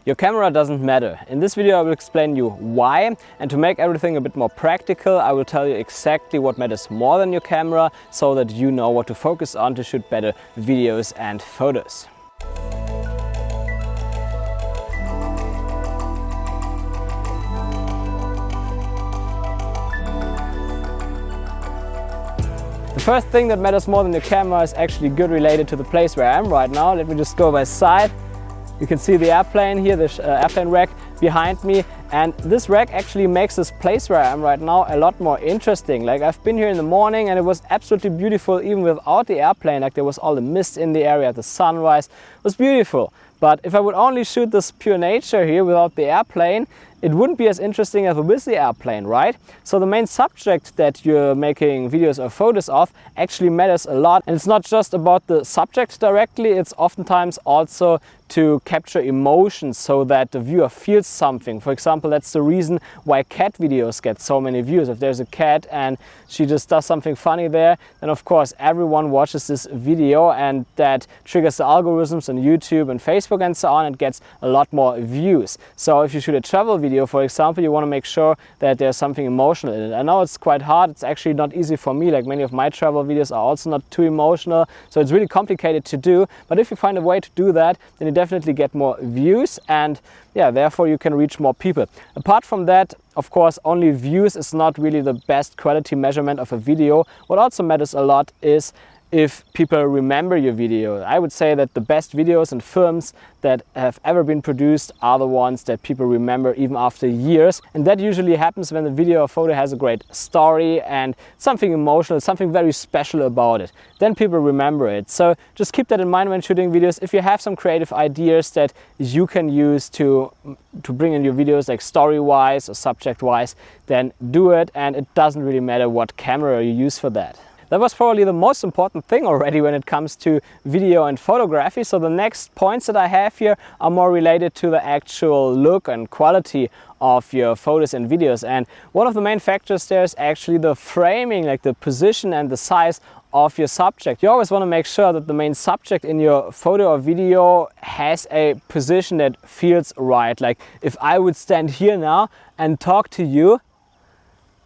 Your camera doesn't matter. In this video I will explain you why, and to make everything a bit more practical I will tell you exactly what matters more than your camera so that you know what to focus on to shoot better videos and photos. The first thing that matters more than your camera is actually good related to the place where I am right now. Let me just go by side. You can see the airplane here, the airplane rack behind me, and this rack actually makes this place where I am right now a lot more interesting. Like, I've been here in the morning and it was absolutely beautiful even without the airplane. Like, there was all the mist in the area, the sunrise, it was beautiful. But if I would only shoot this pure nature here without the airplane, it wouldn't be as interesting as with the airplane, right? So the main subject that you're making videos or photos of actually matters a lot. And it's not just about the subject directly, it's oftentimes also to capture emotions so that the viewer feels something. For example, that's the reason why cat videos get so many views. If there's a cat and she just does something funny there, then of course everyone watches this video and that triggers the algorithms on YouTube and Facebook and so on, and gets a lot more views. So if you shoot a travel video, for example, you want to make sure that there's something emotional in it. I know it's quite hard, it's actually not easy for me, like many of my travel videos are also not too emotional, so it's really complicated to do, but if you find a way to do that, then you definitely get more views and yeah, therefore you can reach more people. Apart from that, of course, only views is not really the best quality measurement of a video. What also matters a lot is if people remember your video. I would say that the best videos and films that have ever been produced are the ones that people remember even after years. And that usually happens when the video or photo has a great story and something emotional, something very special about it. Then people remember it. So just keep that in mind when shooting videos. If you have some creative ideas that you can use to bring in your videos, like story-wise or subject-wise, then do it, and it doesn't really matter what camera you use for that. That was probably the most important thing already when it comes to video and photography. So the next points that I have here are more related to the actual look and quality of your photos and videos. And one of the main factors there is actually the framing, like the position and the size of your subject. You always want to make sure that the main subject in your photo or video has a position that feels right. Like if I would stand here now and talk to you,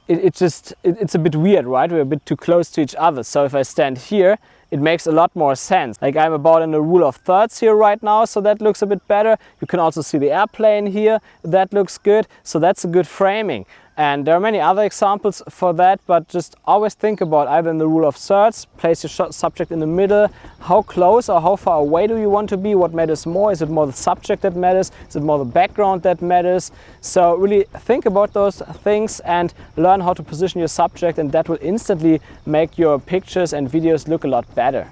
it's a bit weird, right? We're a bit too close to each other. So if I stand here, it makes a lot more sense. Like, I'm about in the rule of thirds here right now, so that looks a bit better. You can also see the airplane here, that looks good. So that's a good framing. And there are many other examples for that, but just always think about either in the rule of thirds, place your subject in the middle, how close or how far away do you want to be, what matters more, is it more the subject that matters, is it more the background that matters? So really think about those things and learn how to position your subject, and that will instantly make your pictures and videos look a lot better.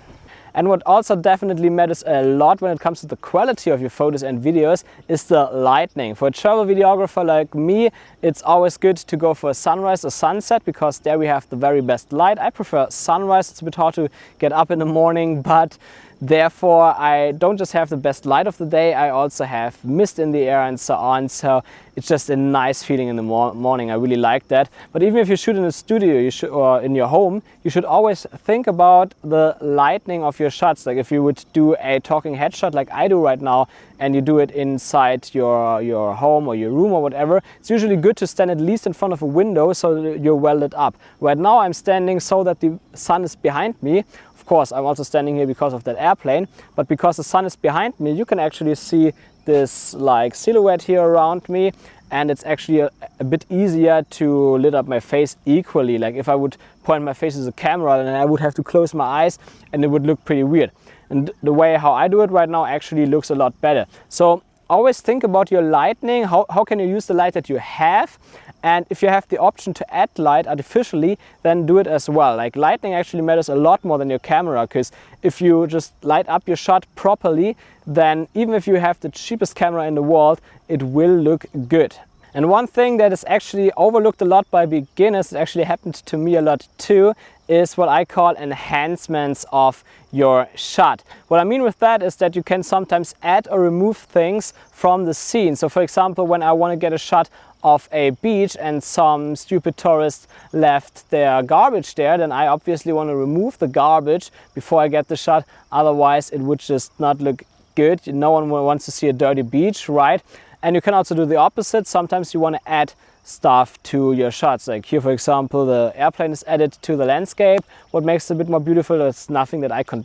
And what also definitely matters a lot when it comes to the quality of your photos and videos is the lighting. For a travel videographer like me, it's always good to go for a sunrise or sunset, because there we have the very best light. I prefer sunrise. It's a bit hard to get up in the morning, but therefore I don't just have the best light of the day, I also have mist in the air and so on. So it's just a nice feeling in the morning. I really like that. But even if you shoot in a studio or in your home, you should always think about the lighting of your shots. Like if you would do a talking headshot like I do right now, and you do it inside your home or your room or whatever, it's usually good to stand at least in front of a window so that you're well lit up. Right now I'm standing so that the sun is behind me. Of course, I'm also standing here because of that airplane, but because the sun is behind me, you can actually see this like silhouette here around me, and it's actually a bit easier to lit up my face equally. Like if I would point my face to the camera, then I would have to close my eyes and it would look pretty weird. And the way how I do it right now actually looks a lot better. So always think about your lighting. How can you use the light that you have? And if you have the option to add light artificially, then do it as well. Like, lighting actually matters a lot more than your camera, because if you just light up your shot properly, then even if you have the cheapest camera in the world, it will look good. And one thing that is actually overlooked a lot by beginners, it actually happened to me a lot too, is what I call enhancements of your shot. What I mean with that is that you can sometimes add or remove things from the scene. So for example, when I want to get a shot of a beach and some stupid tourist left their garbage there, then I obviously want to remove the garbage before I get the shot. Otherwise it would just not look good. No one wants to see a dirty beach, right? And you can also do the opposite. Sometimes you want to add stuff to your shots. Like here, for example, the airplane is added to the landscape. What makes it a bit more beautiful, it's nothing that I can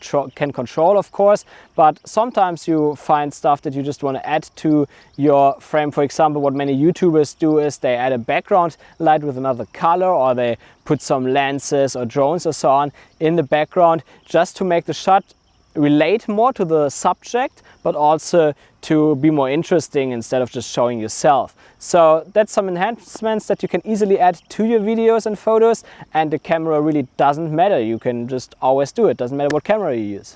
control, of course, but sometimes you find stuff that you just want to add to your frame. For example, what many YouTubers do is they add a background light with another color, or they put some lenses or drones or so on in the background just to make the shot relate more to the subject, but also to be more interesting instead of just showing yourself. So that's some enhancements that you can easily add to your videos and photos, and the camera really doesn't matter. You can just always do it. Doesn't matter what camera you use.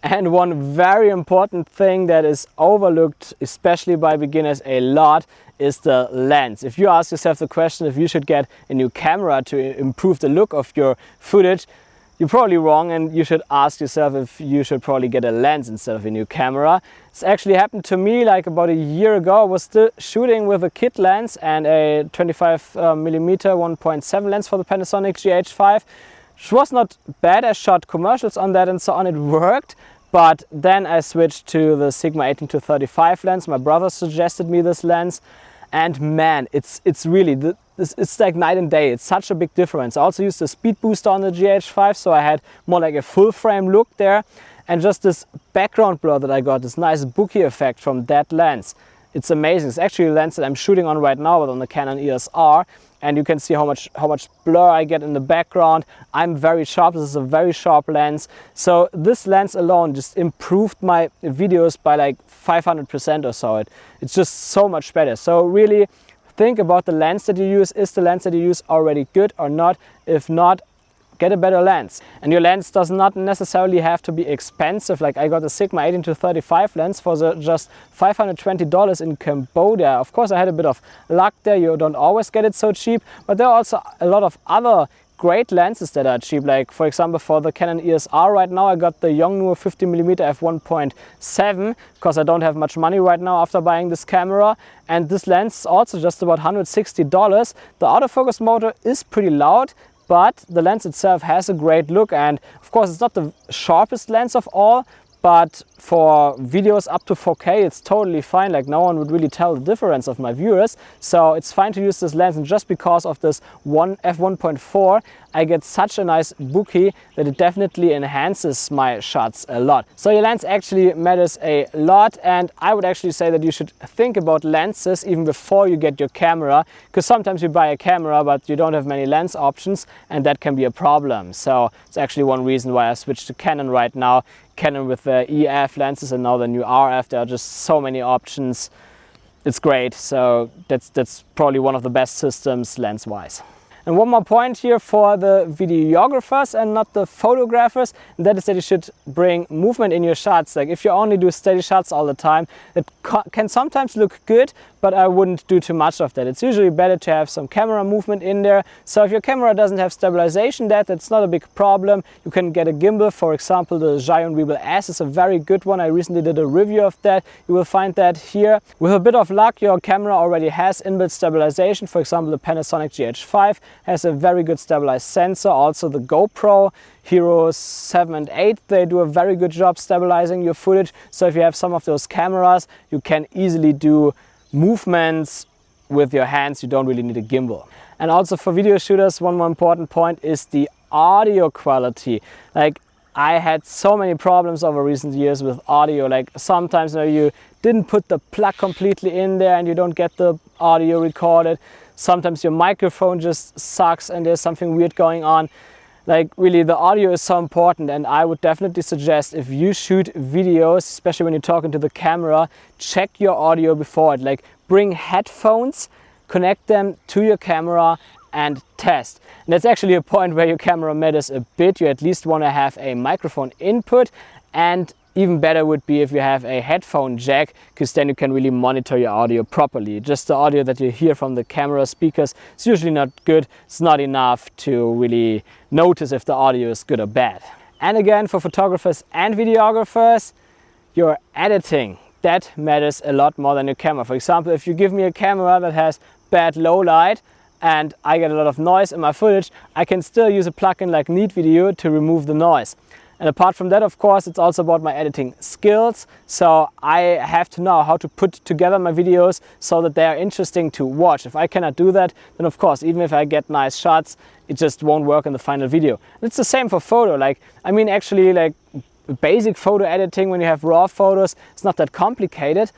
And one very important thing that is overlooked, especially by beginners a lot, is the lens. If you ask yourself the question if you should get a new camera to improve the look of your footage, you're probably wrong, and you should ask yourself if you should probably get a lens instead of a new camera. It's actually happened to me like about a year ago. I was still shooting with a kit lens and a 25mm 1.7 lens for the Panasonic GH5, which was not bad. I shot commercials on that and so on. It worked. But then I switched to the Sigma 18-35 lens. My brother suggested me this lens, and man, it's really it's like night and day. It's such a big difference. I also used a speed booster on the GH5, so I had more like a full frame look there, and just this background blur that I got, this nice bokeh effect from that lens. It's amazing. It's actually a lens that I'm shooting on right now, but on the Canon EOS R, and you can see how much blur I get in the background. I'm very sharp. This is a very sharp lens. So this lens alone just improved my videos by like 500% or so. It's just so much better. So really think about the lens that you use. Is the lens that you use already good or not? If not, get a better lens. And your lens does not necessarily have to be expensive. Like I got a Sigma 18-35 lens for just $520 in Cambodia. Of course, I had a bit of luck there. You don't always get it so cheap, but there are also a lot of other great lenses that are cheap. Like for example, for the Canon EOS R right now, I got the Yongnuo 50mm f1.7 because I don't have much money right now after buying this camera. And this lens is also just about $160. The autofocus motor is pretty loud, but the lens itself has a great look, and of course it's not the sharpest lens of all, but for videos up to 4K it's totally fine. Like no one would really tell the difference of my viewers, so it's fine to use this lens. And just because of this f1.4 I get such a nice bokeh that it definitely enhances my shots a lot. So your lens actually matters a lot, and I would actually say that you should think about lenses even before you get your camera, because sometimes you buy a camera but you don't have many lens options, and that can be a problem. So it's actually one reason why I switched to Canon right now. Canon with the EF lenses and now the new RF, there are just so many options. It's great. So that's probably one of the best systems lens wise. And one more point here for the videographers and not the photographers, and that is that you should bring movement in your shots. Like if you only do steady shots all the time, it can sometimes look good, but I wouldn't do too much of that. It's usually better to have some camera movement in there. So if your camera doesn't have stabilization, that's not a big problem. You can get a gimbal. For example, the Zhiyun Rebel S is a very good one. I recently did a review of that. You will find that here. With a bit of luck, your camera already has inbuilt stabilization. For example, the Panasonic GH5 has a very good stabilized sensor. Also the GoPro Hero 7 and 8, they do a very good job stabilizing your footage. So if you have some of those cameras, you can easily do movements with your hands. You don't really need a gimbal. And also for video shooters, one more important point is the audio quality. Like I had so many problems over recent years with audio. Like sometimes you didn't put the plug completely in there and you don't get the audio recorded. Sometimes your microphone just sucks and there's something weird going on. Like really, the audio is so important, and I would definitely suggest if you shoot videos, especially when you're talking to the camera, check your audio before it. Like bring headphones, connect them to your camera and test. And that's actually a point where your camera matters a bit. You at least want to have a microphone input, and even better would be if you have a headphone jack, because then you can really monitor your audio properly. Just the audio that you hear from the camera speakers is usually not good. It's not enough to really notice if the audio is good or bad. And again, for photographers and videographers, your editing, that matters a lot more than your camera. For example, if you give me a camera that has bad low light and I get a lot of noise in my footage, I can still use a plugin like Neat Video to remove the noise. And apart from that, of course, it's also about my editing skills. So I have to know how to put together my videos so that they are interesting to watch. If I cannot do that, then of course, even if I get nice shots, it just won't work in the final video. And it's the same for photo. Like, I mean, actually, like basic photo editing, when you have raw photos, it's not that complicated,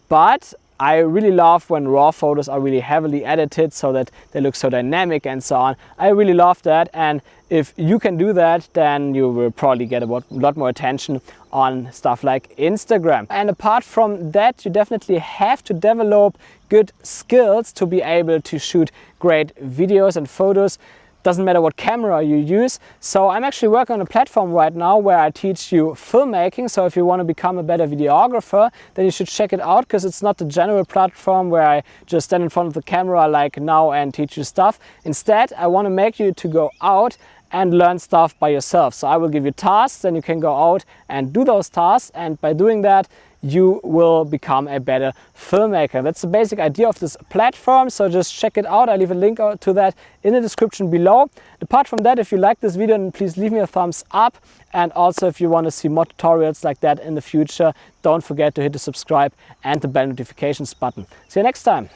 but I really love when raw photos are really heavily edited so that they look so dynamic and so on. I really love that, and if you can do that, then you will probably get a lot more attention on stuff like Instagram. And apart from that, you definitely have to develop good skills to be able to shoot great videos and photos. Doesn't matter what camera you use. So I'm actually working on a platform right now where I teach you filmmaking. So if you want to become a better videographer, then you should check it out, because it's not the general platform where I just stand in front of the camera like now and teach you stuff. Instead, I want to make you to go out and learn stuff by yourself. So I will give you tasks, and you can go out and do those tasks, and by doing that you will become a better filmmaker. That's the basic idea of this platform, so just check it out. I'll leave a link to that in the description below. Apart from that, if you like this video, then please leave me a thumbs up, and also if you want to see more tutorials like that in the future, don't forget to hit the subscribe and the bell notifications button. See you next time.